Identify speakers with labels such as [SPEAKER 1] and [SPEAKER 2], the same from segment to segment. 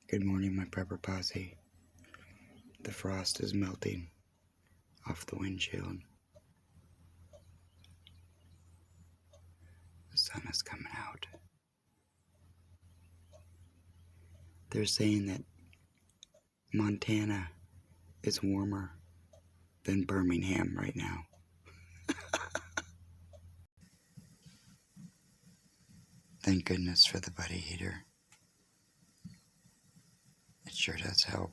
[SPEAKER 1] Good morning, my prepper posse. The frost is melting off the windshield. The sun is coming out. They're saying that Montana is warmer than Birmingham right now. Thank goodness for the buddy heater. It sure does help.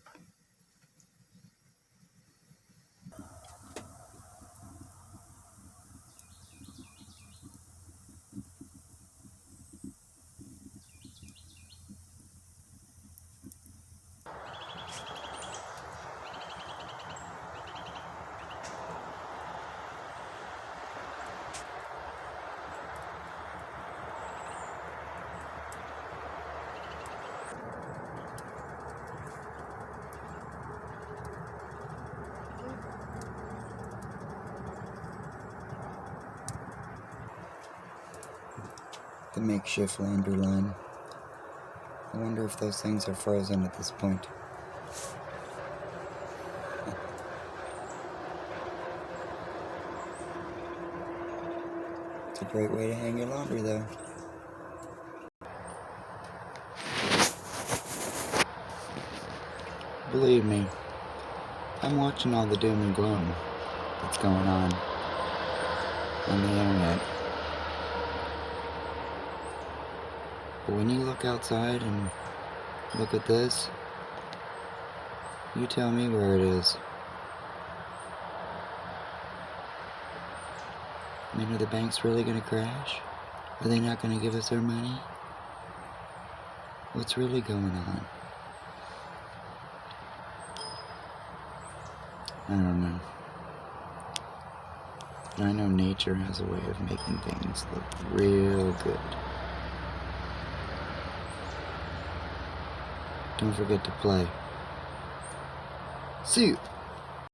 [SPEAKER 1] The makeshift laundry line. I wonder if those things are frozen at this point. It's a great way to hang your laundry, though. Believe me, I'm watching all the doom and gloom that's going on the internet. But when you look outside and look at this, you tell me where it is. I mean, are the banks really going to crash? Are they not going to give us our money? What's really going on? I don't know. But I know nature has a way of making things look real good. Don't forget to play. See you!